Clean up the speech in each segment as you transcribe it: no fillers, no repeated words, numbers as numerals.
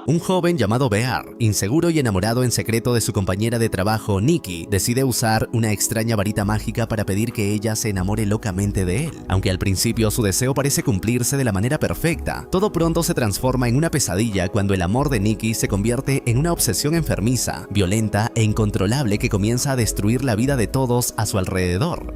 Un joven llamado Bear, inseguro y enamorado en secreto de su compañera de trabajo Nikki, decide usar una extraña varita mágica para pedir que ella se enamore locamente de él. Aunque al principio su deseo parece cumplirse de la manera perfecta, todo pronto se transforma en una pesadilla cuando el amor de Nikki se convierte en una obsesión enfermiza, violenta e incontrolable que comienza a destruir la vida de todos a su alrededor.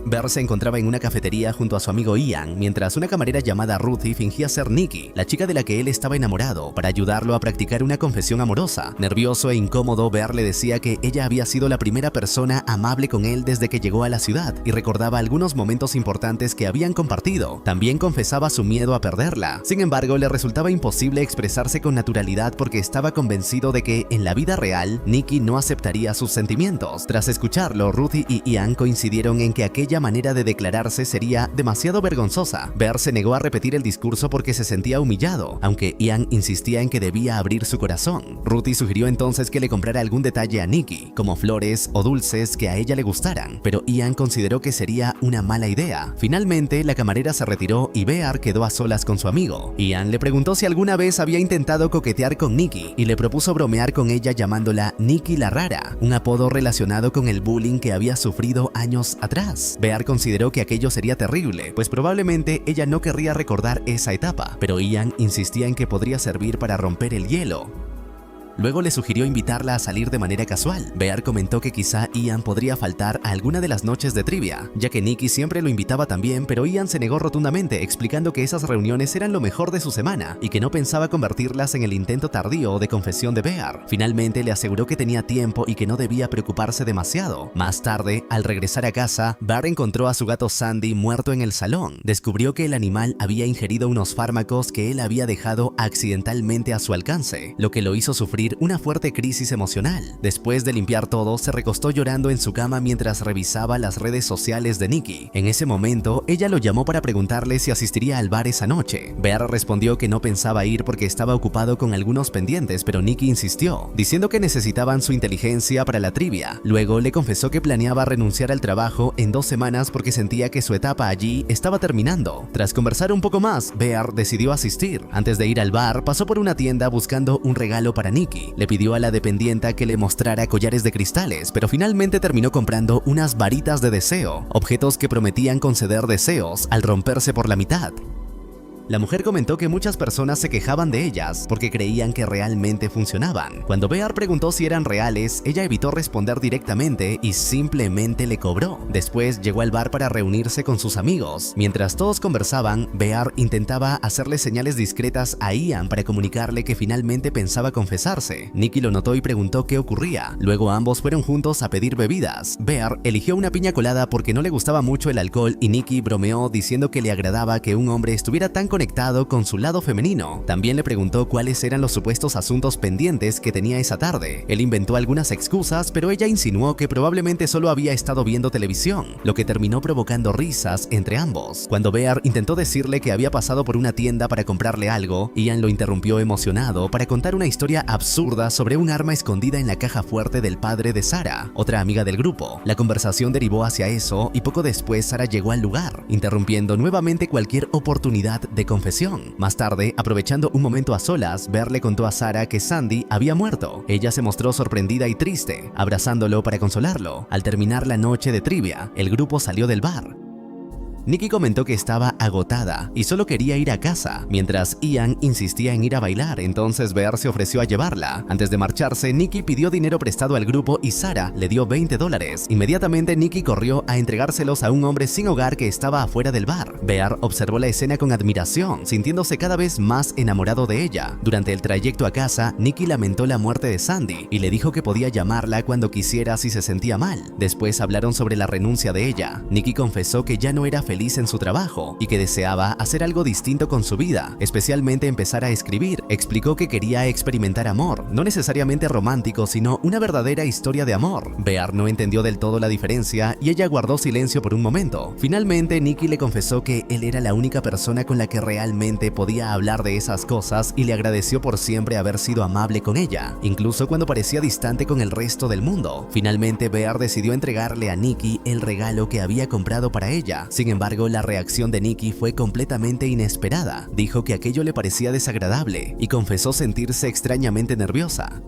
Bear se encontraba en una cafetería junto a su amigo Ian, mientras una camarera llamada Ruthie fingía ser Nikki, la chica de la que él estaba enamorado, para ayudarlo a practicar una confesión amorosa. Nervioso e incómodo, Bear le decía que ella había sido la primera persona amable con él desde que llegó a la ciudad y recordaba algunos momentos importantes que habían compartido. También confesaba su miedo a perderla. Sin embargo, le resultaba imposible expresarse con naturalidad porque estaba convencido de que, en la vida real, Nikki no aceptaría sus sentimientos. Tras escucharlo, Ruthie y Ian coincidieron en que aquella manera de declararse sería demasiado vergonzosa. Bear se negó a repetir el discurso porque se sentía humillado, aunque Ian insistía en que debía abrir su corazón. Ruthie sugirió entonces que le comprara algún detalle a Nikki, como flores o dulces que a ella le gustaran, pero Ian consideró que sería una mala idea. Finalmente, la camarera se retiró y Bear quedó a solas con su amigo. Ian le preguntó si alguna vez había intentado coquetear con Nikki y le propuso bromear con ella llamándola Nikki la Rara, un apodo relacionado con el bullying que había sufrido años atrás. Bear consideró que aquello sería terrible, pues probablemente ella no querría recordar esa etapa, pero Ian insistía en que podría servir para romper el hielo. Luego le sugirió invitarla a salir de manera casual. Bear comentó que quizá Ian podría faltar a alguna de las noches de trivia, ya que Nikki siempre lo invitaba también, pero Ian se negó rotundamente, explicando que esas reuniones eran lo mejor de su semana y que no pensaba convertirlas en el intento tardío de confesión de Bear. Finalmente le aseguró que tenía tiempo y que no debía preocuparse demasiado. Más tarde, al regresar a casa, Bear encontró a su gato Sandy muerto en el salón. Descubrió que el animal había ingerido unos fármacos que él había dejado accidentalmente a su alcance, lo que lo hizo sufrir una fuerte crisis emocional. Después de limpiar todo, se recostó llorando en su cama mientras revisaba las redes sociales de Nikki. En ese momento, ella lo llamó para preguntarle si asistiría al bar esa noche. Bear respondió que no pensaba ir porque estaba ocupado con algunos pendientes, pero Nikki insistió, diciendo que necesitaban su inteligencia para la trivia. Luego le confesó que planeaba renunciar al trabajo en 2 semanas porque sentía que su etapa allí estaba terminando. Tras conversar un poco más, Bear decidió asistir. Antes de ir al bar, pasó por una tienda buscando un regalo para Nikki. Le pidió a la dependienta que le mostrara collares de cristales, pero finalmente terminó comprando unas varitas de deseo, objetos que prometían conceder deseos al romperse por la mitad. La mujer comentó que muchas personas se quejaban de ellas porque creían que realmente funcionaban. Cuando Bear preguntó si eran reales, ella evitó responder directamente y simplemente le cobró. Después llegó al bar para reunirse con sus amigos. Mientras todos conversaban, Bear intentaba hacerle señales discretas a Ian para comunicarle que finalmente pensaba confesarse. Nikki lo notó y preguntó qué ocurría. Luego ambos fueron juntos a pedir bebidas. Bear eligió una piña colada porque no le gustaba mucho el alcohol y Nikki bromeó diciendo que le agradaba que un hombre estuviera tan conectado con su lado femenino. También le preguntó cuáles eran los supuestos asuntos pendientes que tenía esa tarde. Él inventó algunas excusas, pero ella insinuó que probablemente solo había estado viendo televisión, lo que terminó provocando risas entre ambos. Cuando Bear intentó decirle que había pasado por una tienda para comprarle algo, Ian lo interrumpió emocionado para contar una historia absurda sobre un arma escondida en la caja fuerte del padre de Sarah, otra amiga del grupo. La conversación derivó hacia eso y poco después Sarah llegó al lugar, interrumpiendo nuevamente cualquier oportunidad de confesión. Más tarde, aprovechando un momento a solas, Bear le contó a Sarah que Sandy había muerto. Ella se mostró sorprendida y triste, abrazándolo para consolarlo. Al terminar la noche de trivia, el grupo salió del bar. Nikki comentó que estaba agotada y solo quería ir a casa, mientras Ian insistía en ir a bailar, entonces Bear se ofreció a llevarla. Antes de marcharse, Nikki pidió dinero prestado al grupo y Sarah le dio $20. Inmediatamente Nikki corrió a entregárselos a un hombre sin hogar que estaba afuera del bar. Bear observó la escena con admiración, sintiéndose cada vez más enamorado de ella. Durante el trayecto a casa, Nikki lamentó la muerte de Sandy y le dijo que podía llamarla cuando quisiera si se sentía mal. Después hablaron sobre la renuncia de ella. Nikki confesó que ya no era feliz en su trabajo y que deseaba hacer algo distinto con su vida, especialmente empezar a escribir. Explicó que quería experimentar amor, no necesariamente romántico, sino una verdadera historia de amor. Bear no entendió del todo la diferencia y ella guardó silencio por un momento. Finalmente, Nikki le confesó que él era la única persona con la que realmente podía hablar de esas cosas y le agradeció por siempre haber sido amable con ella, incluso cuando parecía distante con el resto del mundo. Finalmente, Bear decidió entregarle a Nikki el regalo que había comprado para ella. Sin embargo, embargo, la reacción de Nikki fue completamente inesperada. Dijo que aquello le parecía desagradable y confesó sentirse extrañamente nerviosa.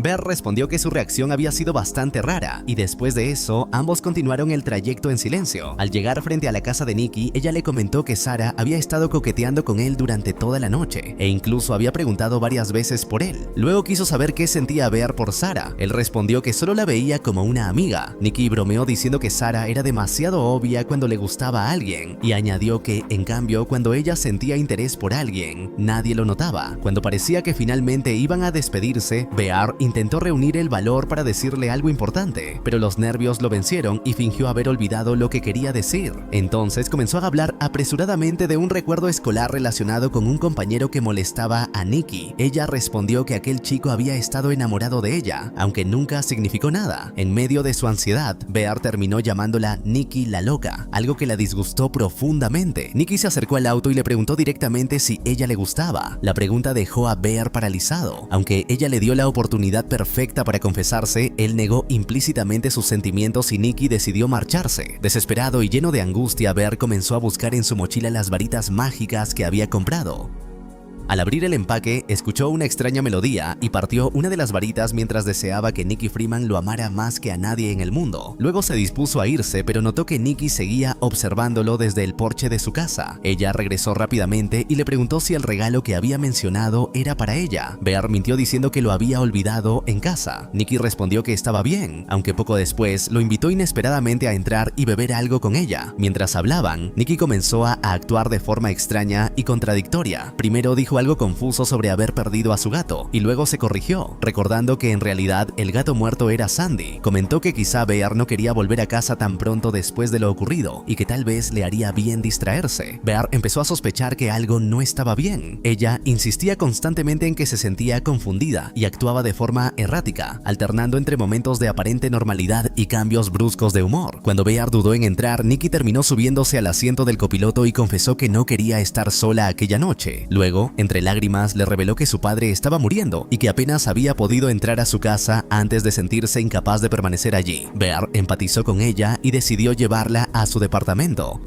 Bear respondió que su reacción había sido bastante rara y después de eso ambos continuaron el trayecto en silencio. Al llegar frente a la casa de Nikki, ella le comentó que Sarah había estado coqueteando con él durante toda la noche e incluso había preguntado varias veces por él. Luego quiso saber qué sentía Bear por Sarah. Él respondió que solo la veía como una amiga. Nikki bromeó diciendo que Sarah era demasiado obvia cuando le gustaba a alguien y añadió que, en cambio, cuando ella sentía interés por alguien, nadie lo notaba. Cuando parecía que finalmente iban a despedirse, Bear intentó reunir el valor para decirle algo importante, pero los nervios lo vencieron y fingió haber olvidado lo que quería decir. Entonces comenzó a hablar apresuradamente de un recuerdo escolar relacionado con un compañero que molestaba a Nikki. Ella respondió que aquel chico había estado enamorado de ella, aunque nunca significó nada. En medio de su ansiedad, Bear terminó llamándola Nikki la loca, algo que la disgustó profundamente. Nikki se acercó al auto y le preguntó directamente si ella le gustaba. La pregunta dejó a Bear paralizado. Aunque ella le dio la oportunidad perfecta para confesarse, él negó implícitamente sus sentimientos y Nikki decidió marcharse. Desesperado y lleno de angustia, Bear comenzó a buscar en su mochila las varitas mágicas que había comprado. Al abrir el empaque, escuchó una extraña melodía y partió una de las varitas mientras deseaba que Nikki Freeman lo amara más que a nadie en el mundo. Luego se dispuso a irse, pero notó que Nikki seguía observándolo desde el porche de su casa. Ella regresó rápidamente y le preguntó si el regalo que había mencionado era para ella. Bear mintió diciendo que lo había olvidado en casa. Nikki respondió que estaba bien, aunque poco después lo invitó inesperadamente a entrar y beber algo con ella. Mientras hablaban, Nikki comenzó a actuar de forma extraña y contradictoria. Primero dijo algo confuso sobre haber perdido a su gato y luego se corrigió, recordando que en realidad el gato muerto era Sandy. Comentó que quizá Bear no quería volver a casa tan pronto después de lo ocurrido y que tal vez le haría bien distraerse. Bear empezó a sospechar que algo no estaba bien. Ella insistía constantemente en que se sentía confundida y actuaba de forma errática, alternando entre momentos de aparente normalidad y cambios bruscos de humor. Cuando Bear dudó en entrar, Nikki terminó subiéndose al asiento del copiloto y confesó que no quería estar sola aquella noche. Luego, entre lágrimas, le reveló que su padre estaba muriendo y que apenas había podido entrar a su casa antes de sentirse incapaz de permanecer allí. Bear empatizó con ella y decidió llevarla a su departamento.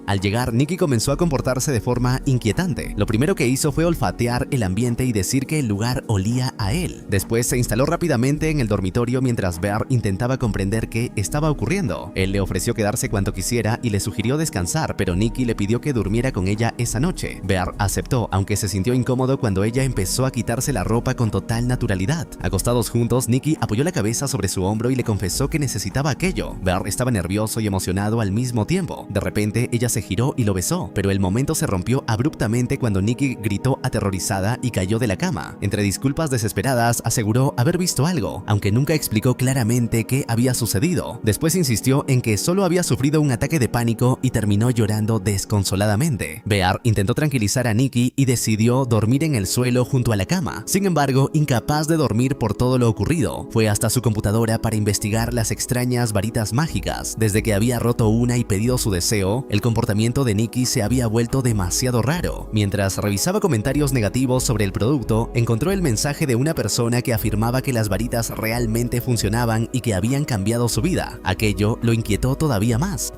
Al llegar, Nikki comenzó a comportarse de forma inquietante. Lo primero que hizo fue olfatear el ambiente y decir que el lugar olía a él. Después se instaló rápidamente en el dormitorio mientras Bear intentaba comprender qué estaba ocurriendo. Él le ofreció quedarse cuanto quisiera y le sugirió descansar, pero Nikki le pidió que durmiera con ella esa noche. Bear aceptó, aunque se sintió incómodo cuando ella empezó a quitarse la ropa con total naturalidad. Acostados juntos, Nikki apoyó la cabeza sobre su hombro y le confesó que necesitaba aquello. Bear estaba nervioso y emocionado al mismo tiempo. De repente, ella se giró y lo besó, pero el momento se rompió abruptamente cuando Nikki gritó aterrorizada y cayó de la cama. Entre disculpas desesperadas, aseguró haber visto algo, aunque nunca explicó claramente qué había sucedido. Después insistió en que solo había sufrido un ataque de pánico y terminó llorando desconsoladamente. Bear intentó tranquilizar a Nikki y decidió dormir en el suelo junto a la cama. Sin embargo, incapaz de dormir por todo lo ocurrido, fue hasta su computadora para investigar las extrañas varitas mágicas. Desde que había roto una y pedido su deseo, el comportamiento de Nikki se había vuelto demasiado raro. Mientras revisaba comentarios negativos sobre el producto, encontró el mensaje de una persona que afirmaba que las varitas realmente funcionaban y que habían cambiado su vida. Aquello lo inquietó todavía más.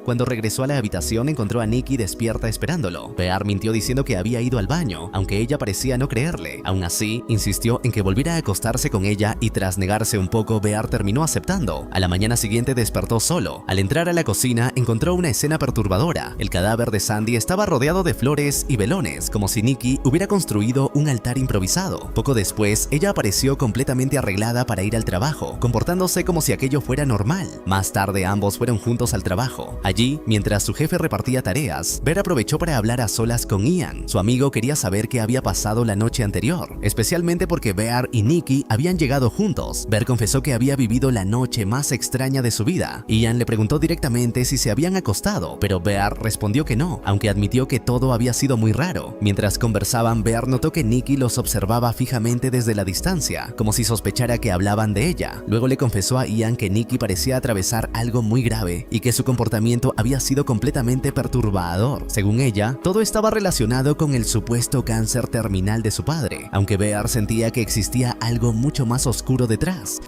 Cuando regresó a la habitación, encontró a Nikki despierta esperándolo. Bear mintió diciendo que había ido al baño, aunque ella parecía no creerle. Aún así, insistió en que volviera a acostarse con ella y tras negarse un poco, Bear terminó aceptando. A la mañana siguiente despertó solo. Al entrar a la cocina, encontró una escena perturbadora. El cadáver de Sandy estaba rodeado de flores y velones, como si Nikki hubiera construido un altar improvisado. Poco después, ella apareció completamente arreglada para ir al trabajo, comportándose como si aquello fuera normal. Más tarde, ambos fueron juntos al trabajo. Allí, mientras su jefe repartía tareas, Bear aprovechó para hablar a solas con Ian. Su amigo quería saber qué había pasado la noche anterior, especialmente porque Bear y Nikki habían llegado juntos. Bear confesó que había vivido la noche más extraña de su vida. Ian le preguntó directamente si se habían acostado, pero Bear respondió que no, aunque admitió que todo había sido muy raro. Mientras conversaban, Bear notó que Nikki los observaba fijamente desde la distancia, como si sospechara que hablaban de ella. Luego le confesó a Ian que Nikki parecía atravesar algo muy grave y que su comportamiento había sido completamente perturbador. Según ella, todo estaba relacionado con el supuesto cáncer terminal de su padre, aunque Bear sentía que existía algo mucho más oscuro detrás.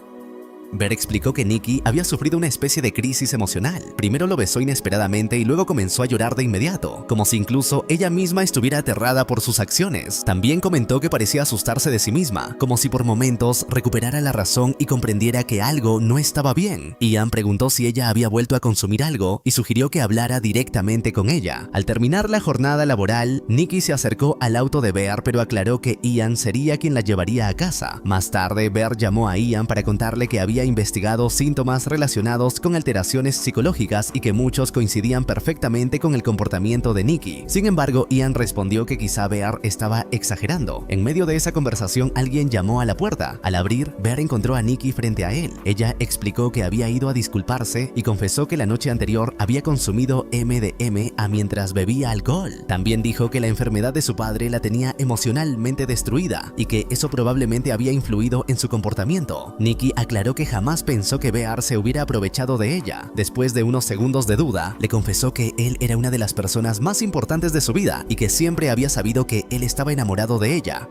Bear explicó que Nikki había sufrido una especie de crisis emocional. Primero lo besó inesperadamente y luego comenzó a llorar de inmediato, como si incluso ella misma estuviera aterrada por sus acciones. También comentó que parecía asustarse de sí misma, como si por momentos recuperara la razón y comprendiera que algo no estaba bien. Ian preguntó si ella había vuelto a consumir algo y sugirió que hablara directamente con ella. Al terminar la jornada laboral, Nikki se acercó al auto de Bear, pero aclaró que Ian sería quien la llevaría a casa. Más tarde, Bear llamó a Ian para contarle que había investigado síntomas relacionados con alteraciones psicológicas y que muchos coincidían perfectamente con el comportamiento de Nikki. Sin embargo, Ian respondió que quizá Bear estaba exagerando. En medio de esa conversación, alguien llamó a la puerta. Al abrir, Bear encontró a Nikki frente a él. Ella explicó que había ido a disculparse y confesó que la noche anterior había consumido MDMA mientras bebía alcohol. También dijo que la enfermedad de su padre la tenía emocionalmente destruida y que eso probablemente había influido en su comportamiento. Nikki aclaró que jamás pensó que Bear se hubiera aprovechado de ella. Después de unos segundos de duda, le confesó que él era una de las personas más importantes de su vida y que siempre había sabido que él estaba enamorado de ella.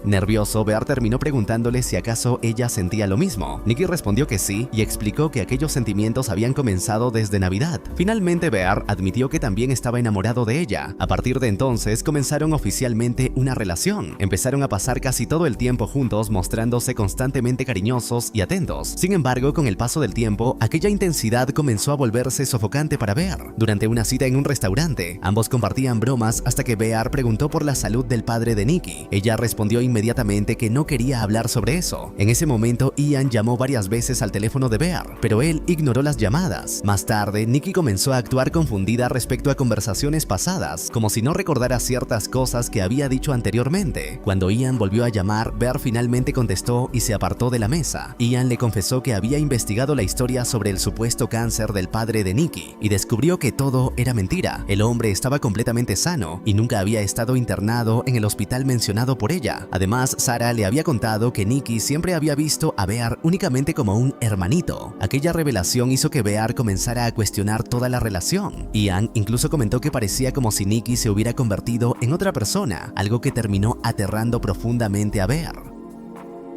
Nervioso, Bear terminó preguntándole si acaso ella sentía lo mismo. Nikki respondió que sí y explicó que aquellos sentimientos habían comenzado desde Navidad. Finalmente, Bear admitió que también estaba enamorado de ella. A partir de entonces, comenzaron oficialmente una relación. Empezaron a pasar casi todo el tiempo juntos, mostrándose constantemente cariñosos y atentos. Sin embargo, con el paso del tiempo, aquella intensidad comenzó a volverse sofocante para Bear. Durante una cita en un restaurante, ambos compartían bromas hasta que Bear preguntó por la salud del padre de Nikki. Ella respondió inmediatamente que no quería hablar sobre eso. En ese momento, Ian llamó varias veces al teléfono de Bear, pero él ignoró las llamadas. Más tarde, Nikki comenzó a actuar confundida respecto a conversaciones pasadas, como si no recordara ciertas cosas que había dicho anteriormente. Cuando Ian volvió a llamar, Bear finalmente contestó y se apartó de la mesa. Ian le confesó que había investigado la historia sobre el supuesto cáncer del padre de Nikki y descubrió que todo era mentira. El hombre estaba completamente sano y nunca había estado internado en el hospital mencionado por ella. Además, Sarah le había contado que Nikki siempre había visto a Bear únicamente como un hermanito. Aquella revelación hizo que Bear comenzara a cuestionar toda la relación. Ian incluso comentó que parecía como si Nikki se hubiera convertido en otra persona, algo que terminó aterrando profundamente a Bear.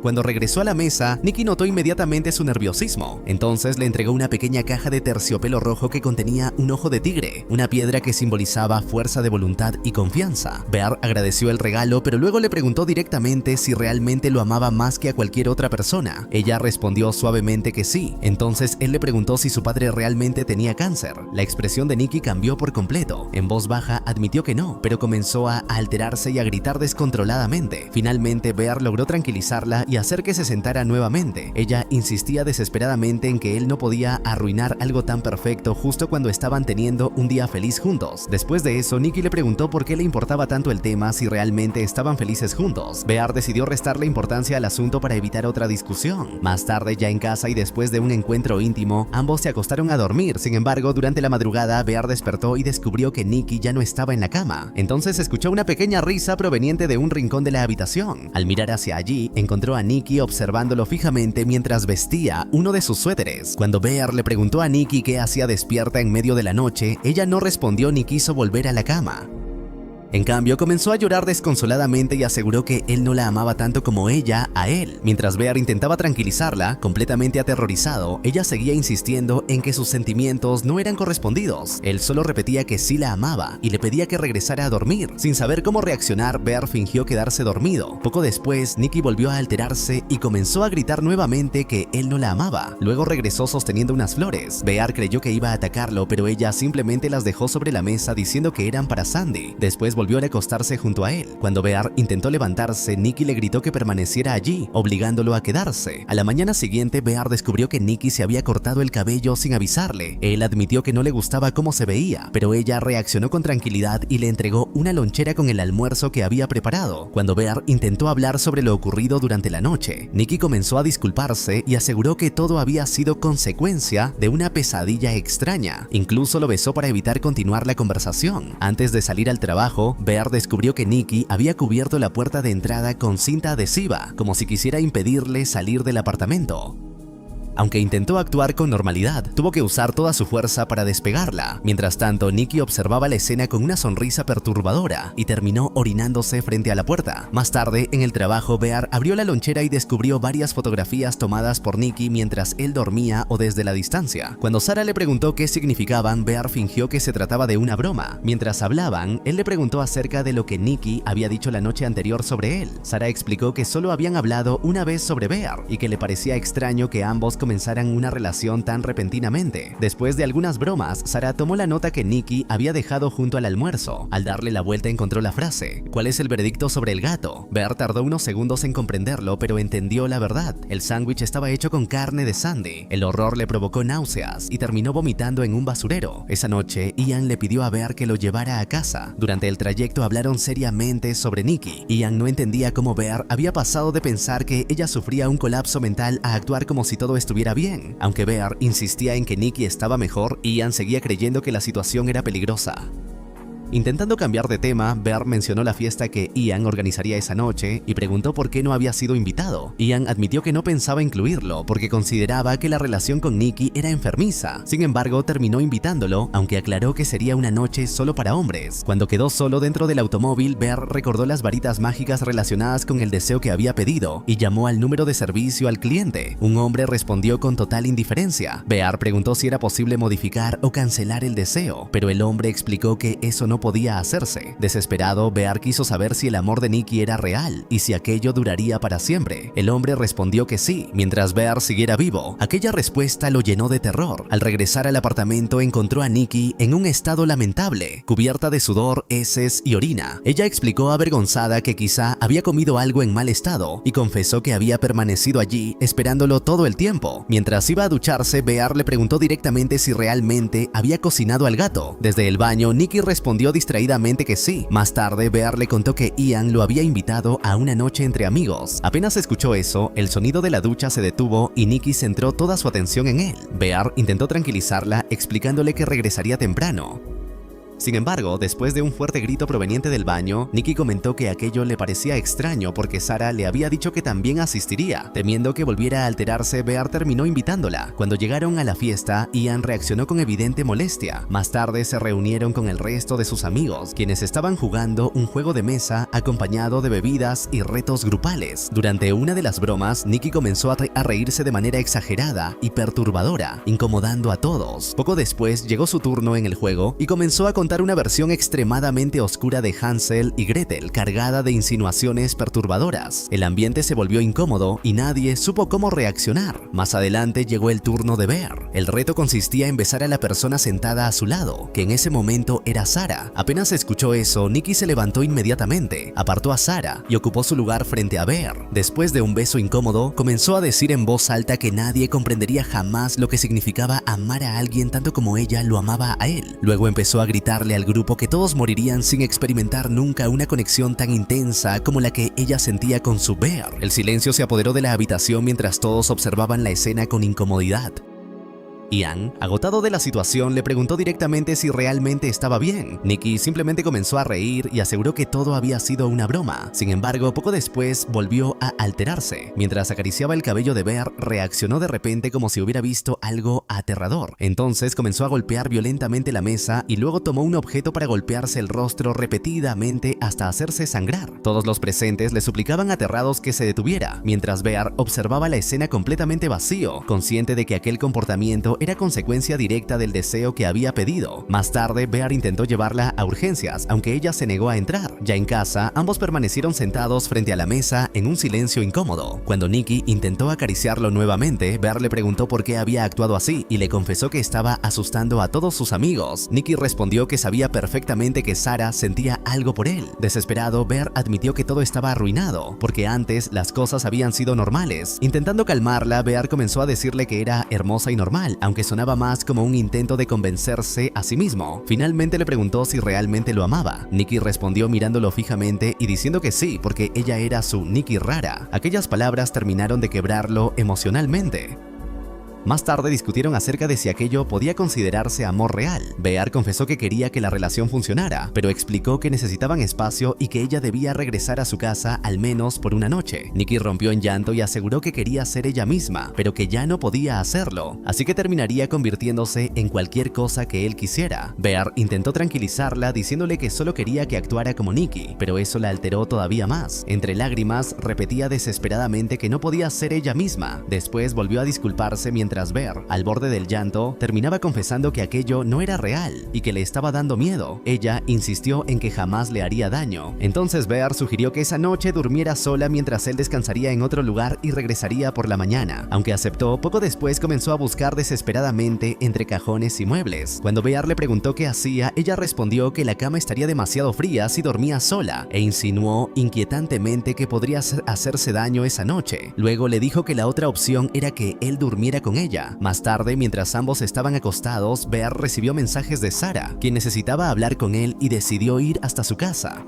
Cuando regresó a la mesa, Nikki notó inmediatamente su nerviosismo. Entonces le entregó una pequeña caja de terciopelo rojo que contenía un ojo de tigre, una piedra que simbolizaba fuerza de voluntad y confianza. Bear agradeció el regalo, pero luego le preguntó directamente si realmente lo amaba más que a cualquier otra persona. Ella respondió suavemente que sí. Entonces él le preguntó si su padre realmente tenía cáncer. La expresión de Nikki cambió por completo. En voz baja admitió que no, pero comenzó a alterarse y a gritar descontroladamente. Finalmente, Bear logró tranquilizarla y hacer que se sentara nuevamente. Ella insistía desesperadamente en que él no podía arruinar algo tan perfecto justo cuando estaban teniendo un día feliz juntos. Después de eso, Nikki le preguntó por qué le importaba tanto el tema si realmente estaban felices juntos. Bear decidió restarle importancia al asunto para evitar otra discusión. Más tarde, ya en casa y después de un encuentro íntimo, ambos se acostaron a dormir. Sin embargo, durante la madrugada, Bear despertó y descubrió que Nikki ya no estaba en la cama. Entonces escuchó una pequeña risa proveniente de un rincón de la habitación. Al mirar hacia allí, encontró a Nikki observándolo fijamente mientras vestía uno de sus suéteres. Cuando Bear le preguntó a Nikki qué hacía despierta en medio de la noche, ella no respondió ni quiso volver a la cama. En cambio, comenzó a llorar desconsoladamente y aseguró que él no la amaba tanto como ella a él. Mientras Bear intentaba tranquilizarla, completamente aterrorizado, ella seguía insistiendo en que sus sentimientos no eran correspondidos. Él solo repetía que sí la amaba y le pedía que regresara a dormir. Sin saber cómo reaccionar, Bear fingió quedarse dormido. Poco después, Nikki volvió a alterarse y comenzó a gritar nuevamente que él no la amaba. Luego regresó sosteniendo unas flores. Bear creyó que iba a atacarlo, pero ella simplemente las dejó sobre la mesa diciendo que eran para Sandy. Después volvió a acostarse junto a él. Cuando Bear intentó levantarse, Nikki le gritó que permaneciera allí, obligándolo a quedarse. A la mañana siguiente, Bear descubrió que Nikki se había cortado el cabello sin avisarle. Él admitió que no le gustaba cómo se veía, pero ella reaccionó con tranquilidad y le entregó una lonchera con el almuerzo que había preparado. Cuando Bear intentó hablar sobre lo ocurrido durante la noche, Nikki comenzó a disculparse y aseguró que todo había sido consecuencia de una pesadilla extraña. Incluso lo besó para evitar continuar la conversación. Antes de salir al trabajo, Bear descubrió que Nikki había cubierto la puerta de entrada con cinta adhesiva, como si quisiera impedirle salir del apartamento. Aunque intentó actuar con normalidad, tuvo que usar toda su fuerza para despegarla. Mientras tanto, Nikki observaba la escena con una sonrisa perturbadora y terminó orinándose frente a la puerta. Más tarde, en el trabajo, Bear abrió la lonchera y descubrió varias fotografías tomadas por Nikki mientras él dormía o desde la distancia. Cuando Sarah le preguntó qué significaban, Bear fingió que se trataba de una broma. Mientras hablaban, él le preguntó acerca de lo que Nikki había dicho la noche anterior sobre él. Sarah explicó que solo habían hablado una vez sobre Bear y que le parecía extraño que ambos comenzaran una relación tan repentinamente. Después de algunas bromas, Sarah tomó la nota que Nikki había dejado junto al almuerzo. Al darle la vuelta encontró la frase: ¿cuál es el veredicto sobre el gato? Bear tardó unos segundos en comprenderlo, pero entendió la verdad. El sándwich estaba hecho con carne de Sandy. El horror le provocó náuseas y terminó vomitando en un basurero. Esa noche, Ian le pidió a Bear que lo llevara a casa. Durante el trayecto hablaron seriamente sobre Nikki. Ian no entendía cómo Bear había pasado de pensar que ella sufría un colapso mental a actuar como si todo estuviera bien. Aunque Bear insistía en que Nikki estaba mejor, Ian seguía creyendo que la situación era peligrosa. Intentando cambiar de tema, Bear mencionó la fiesta que Ian organizaría esa noche y preguntó por qué no había sido invitado. Ian admitió que no pensaba incluirlo porque consideraba que la relación con Nikki era enfermiza. Sin embargo, terminó invitándolo, aunque aclaró que sería una noche solo para hombres. Cuando quedó solo dentro del automóvil, Bear recordó las varitas mágicas relacionadas con el deseo que había pedido y llamó al número de servicio al cliente. Un hombre respondió con total indiferencia. Bear preguntó si era posible modificar o cancelar el deseo, pero el hombre explicó que eso no podía hacerse. Desesperado, Bear quiso saber si el amor de Nikki era real y si aquello duraría para siempre. El hombre respondió que sí, mientras Bear siguiera vivo. Aquella respuesta lo llenó de terror. Al regresar al apartamento, encontró a Nikki en un estado lamentable, cubierta de sudor, heces y orina. Ella explicó avergonzada que quizá había comido algo en mal estado y confesó que había permanecido allí esperándolo todo el tiempo. Mientras iba a ducharse, Bear le preguntó directamente si realmente había cocinado al gato. Desde el baño, Nikki respondió distraídamente que sí. Más tarde, Bear le contó que Ian lo había invitado a una noche entre amigos. Apenas escuchó eso, el sonido de la ducha se detuvo y Nikki centró toda su atención en él. Bear intentó tranquilizarla explicándole que regresaría temprano. Sin embargo, después de un fuerte grito proveniente del baño, Nikki comentó que aquello le parecía extraño porque Sarah le había dicho que también asistiría. Temiendo que volviera a alterarse, Bear terminó invitándola. Cuando llegaron a la fiesta, Ian reaccionó con evidente molestia. Más tarde se reunieron con el resto de sus amigos, quienes estaban jugando un juego de mesa acompañado de bebidas y retos grupales. Durante una de las bromas, Nikki comenzó a reírse de manera exagerada y perturbadora, incomodando a todos. Poco después llegó su turno en el juego y comenzó a contar una versión extremadamente oscura de Hansel y Gretel, cargada de insinuaciones perturbadoras. El ambiente se volvió incómodo y nadie supo cómo reaccionar. Más adelante llegó el turno de Bear. El reto consistía en besar a la persona sentada a su lado, que en ese momento era Sarah. Apenas escuchó eso, Nikki se levantó inmediatamente, apartó a Sarah y ocupó su lugar frente a Bear. Después de un beso incómodo, comenzó a decir en voz alta que nadie comprendería jamás lo que significaba amar a alguien tanto como ella lo amaba a él. Luego empezó a gritar al grupo que todos morirían sin experimentar nunca una conexión tan intensa como la que ella sentía con su Bear. El silencio se apoderó de la habitación mientras todos observaban la escena con incomodidad. Ian, agotado de la situación, le preguntó directamente si realmente estaba bien. Nikki simplemente comenzó a reír y aseguró que todo había sido una broma. Sin embargo, poco después volvió a alterarse. Mientras acariciaba el cabello de Bear, reaccionó de repente como si hubiera visto algo aterrador. Entonces comenzó a golpear violentamente la mesa y luego tomó un objeto para golpearse el rostro repetidamente hasta hacerse sangrar. Todos los presentes le suplicaban aterrados que se detuviera, mientras Bear observaba la escena completamente vacío, consciente de que aquel comportamiento era consecuencia directa del deseo que había pedido. Más tarde, Bear intentó llevarla a urgencias, aunque ella se negó a entrar. Ya en casa, ambos permanecieron sentados frente a la mesa en un silencio incómodo. Cuando Nikki intentó acariciarlo nuevamente, Bear le preguntó por qué había actuado así y le confesó que estaba asustando a todos sus amigos. Nikki respondió que sabía perfectamente que Sarah sentía algo por él. Desesperado, Bear admitió que todo estaba arruinado, porque antes las cosas habían sido normales. Intentando calmarla, Bear comenzó a decirle que era hermosa y normal, aunque sonaba más como un intento de convencerse a sí mismo. Finalmente le preguntó si realmente lo amaba. Nikki respondió mirándolo fijamente y diciendo que sí, porque ella era su Nikki rara. Aquellas palabras terminaron de quebrarlo emocionalmente. Más tarde discutieron acerca de si aquello podía considerarse amor real. Bear confesó que quería que la relación funcionara, pero explicó que necesitaban espacio y que ella debía regresar a su casa al menos por una noche. Nikki rompió en llanto y aseguró que quería ser ella misma, pero que ya no podía hacerlo, así que terminaría convirtiéndose en cualquier cosa que él quisiera. Bear intentó tranquilizarla diciéndole que solo quería que actuara como Nikki, pero eso la alteró todavía más. Entre lágrimas, repetía desesperadamente que no podía ser ella misma. Después volvió a disculparse mientras Bear, al borde del llanto, terminaba confesando que aquello no era real y que le estaba dando miedo. Ella insistió en que jamás le haría daño. Entonces Bear sugirió que esa noche durmiera sola mientras él descansaría en otro lugar y regresaría por la mañana. Aunque aceptó, poco después comenzó a buscar desesperadamente entre cajones y muebles. Cuando Bear le preguntó qué hacía, ella respondió que la cama estaría demasiado fría si dormía sola e insinuó inquietantemente que podría hacerse daño esa noche. Luego le dijo que la otra opción era que él durmiera con ella. Más tarde, mientras ambos estaban acostados, Bear recibió mensajes de Sarah, quien necesitaba hablar con él y decidió ir hasta su casa.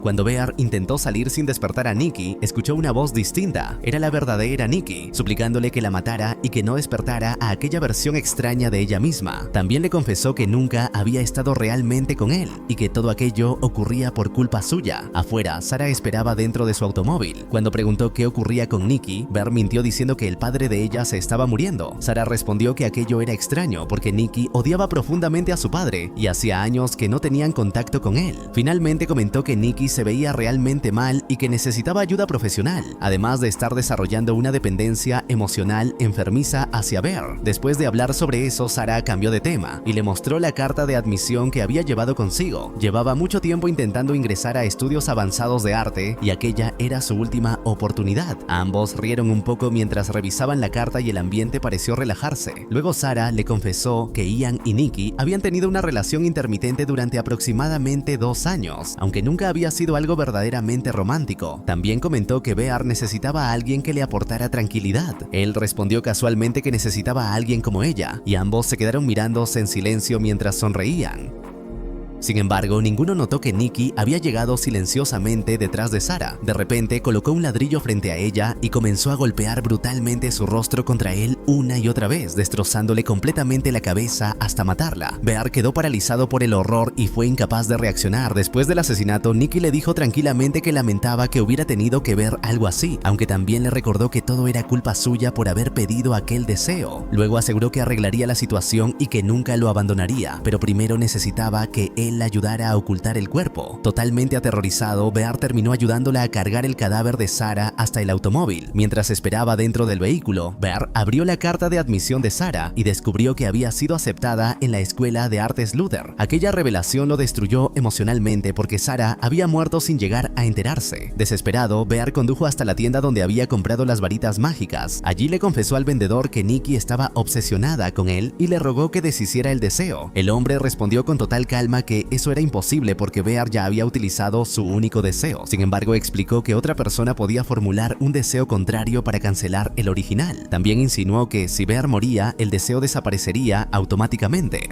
Cuando Bear intentó salir sin despertar a Nikki, escuchó una voz distinta. Era la verdadera Nikki, suplicándole que la matara y que no despertara a aquella versión extraña de ella misma. También le confesó que nunca había estado realmente con él y que todo aquello ocurría por culpa suya. Afuera, Sarah esperaba dentro de su automóvil. Cuando preguntó qué ocurría con Nikki, Bear mintió diciendo que el padre de ella se estaba muriendo. Sarah respondió que aquello era extraño porque Nikki odiaba profundamente a su padre y hacía años que no tenían contacto con él. Finalmente comentó que Nikki se veía realmente mal y que necesitaba ayuda profesional, además de estar desarrollando una dependencia emocional enfermiza hacia Bear. Después de hablar sobre eso, Sarah cambió de tema y le mostró la carta de admisión que había llevado consigo. Llevaba mucho tiempo intentando ingresar a estudios avanzados de arte y aquella era su última oportunidad. Ambos rieron un poco mientras revisaban la carta y el ambiente pareció relajarse. Luego Sarah le confesó que Ian y Nikki habían tenido una relación intermitente durante aproximadamente 2 años, aunque nunca había sido algo verdaderamente romántico. También comentó que Bear necesitaba a alguien que le aportara tranquilidad. Él respondió casualmente que necesitaba a alguien como ella, y ambos se quedaron mirándose en silencio mientras sonreían. Sin embargo, ninguno notó que Nikki había llegado silenciosamente detrás de Sarah. De repente, colocó un ladrillo frente a ella y comenzó a golpear brutalmente su rostro contra él una y otra vez, destrozándole completamente la cabeza hasta matarla. Bear quedó paralizado por el horror y fue incapaz de reaccionar. Después del asesinato, Nikki le dijo tranquilamente que lamentaba que hubiera tenido que ver algo así, aunque también le recordó que todo era culpa suya por haber pedido aquel deseo. Luego aseguró que arreglaría la situación y que nunca lo abandonaría, pero primero necesitaba que él la ayudara a ocultar el cuerpo. Totalmente aterrorizado, Bear terminó ayudándola a cargar el cadáver de Sarah hasta el automóvil. Mientras esperaba dentro del vehículo, Bear abrió la carta de admisión de Sarah y descubrió que había sido aceptada en la Escuela de Artes Luther. Aquella revelación lo destruyó emocionalmente porque Sarah había muerto sin llegar a enterarse. Desesperado, Bear condujo hasta la tienda donde había comprado las varitas mágicas. Allí le confesó al vendedor que Nikki estaba obsesionada con él y le rogó que deshiciera el deseo. El hombre respondió con total calma que eso era imposible porque Bear ya había utilizado su único deseo. Sin embargo, explicó que otra persona podía formular un deseo contrario para cancelar el original. También insinuó que si Bear moría, el deseo desaparecería automáticamente.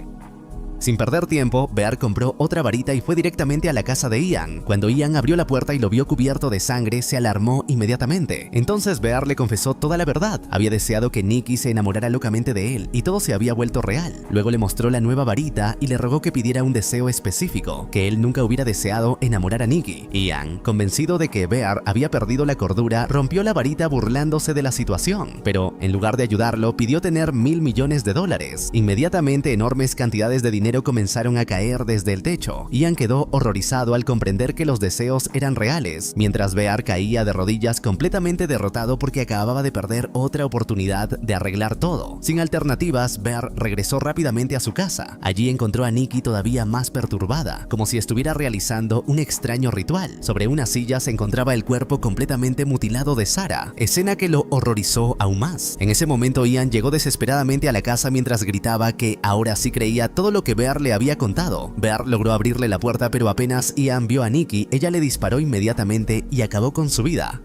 Sin perder tiempo, Bear compró otra varita y fue directamente a la casa de Ian. Cuando Ian abrió la puerta y lo vio cubierto de sangre, se alarmó inmediatamente. Entonces Bear le confesó toda la verdad. Había deseado que Nikki se enamorara locamente de él y todo se había vuelto real. Luego le mostró la nueva varita y le rogó que pidiera un deseo específico, que él nunca hubiera deseado enamorar a Nikki. Ian, convencido de que Bear había perdido la cordura, rompió la varita burlándose de la situación. Pero en lugar de ayudarlo, pidió tener $1.000 millones. Inmediatamente enormes cantidades de dinero comenzaron a caer desde el techo. Ian quedó horrorizado al comprender que los deseos eran reales, mientras Bear caía de rodillas completamente derrotado porque acababa de perder otra oportunidad de arreglar todo. Sin alternativas, Bear regresó rápidamente a su casa. Allí encontró a Nikki todavía más perturbada, como si estuviera realizando un extraño ritual. Sobre una silla se encontraba el cuerpo completamente mutilado de Sarah, escena que lo horrorizó aún más. En ese momento, Ian llegó desesperadamente a la casa mientras gritaba que ahora sí creía todo lo que Bear le había contado. Bear logró abrirle la puerta, pero apenas Ian vio a Nikki, ella le disparó inmediatamente y acabó con su vida.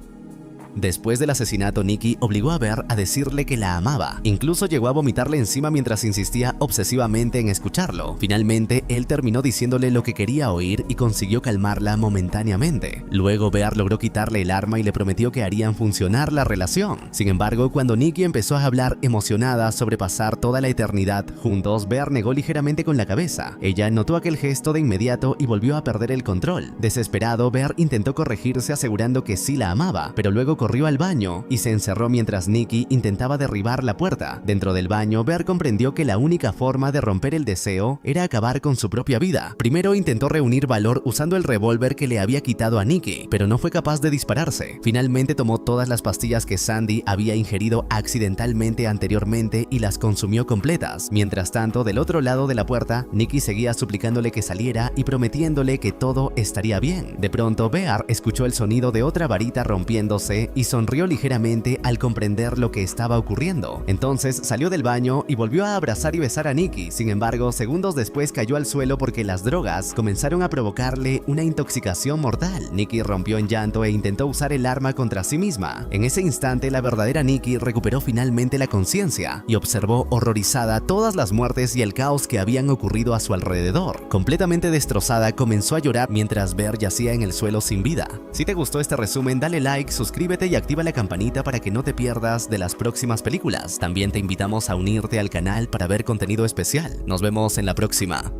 Después del asesinato, Nikki obligó a Bear a decirle que la amaba. Incluso llegó a vomitarle encima mientras insistía obsesivamente en escucharlo. Finalmente, él terminó diciéndole lo que quería oír y consiguió calmarla momentáneamente. Luego, Bear logró quitarle el arma y le prometió que harían funcionar la relación. Sin embargo, cuando Nikki empezó a hablar emocionada sobre pasar toda la eternidad juntos, Bear negó ligeramente con la cabeza. Ella notó aquel gesto de inmediato y volvió a perder el control. Desesperado, Bear intentó corregirse asegurando que sí la amaba, pero luego corrió al baño y se encerró mientras Nikki intentaba derribar la puerta. Dentro del baño, Bear comprendió que la única forma de romper el deseo era acabar con su propia vida. Primero intentó reunir valor usando el revólver que le había quitado a Nikki, pero no fue capaz de dispararse. Finalmente tomó todas las pastillas que Sandy había ingerido accidentalmente anteriormente y las consumió completas. Mientras tanto, del otro lado de la puerta, Nikki seguía suplicándole que saliera y prometiéndole que todo estaría bien. De pronto, Bear escuchó el sonido de otra varita rompiéndose y sonrió ligeramente al comprender lo que estaba ocurriendo. Entonces salió del baño y volvió a abrazar y besar a Nikki. Sin embargo, segundos después cayó al suelo porque las drogas comenzaron a provocarle una intoxicación mortal. Nikki rompió en llanto e intentó usar el arma contra sí misma. En ese instante, la verdadera Nikki recuperó finalmente la conciencia y observó horrorizada todas las muertes y el caos que habían ocurrido a su alrededor. Completamente destrozada, comenzó a llorar mientras Bear yacía en el suelo sin vida. Si te gustó este resumen, dale like, suscríbete y activa la campanita para que no te pierdas de las próximas películas. También te invitamos a unirte al canal para ver contenido especial. Nos vemos en la próxima.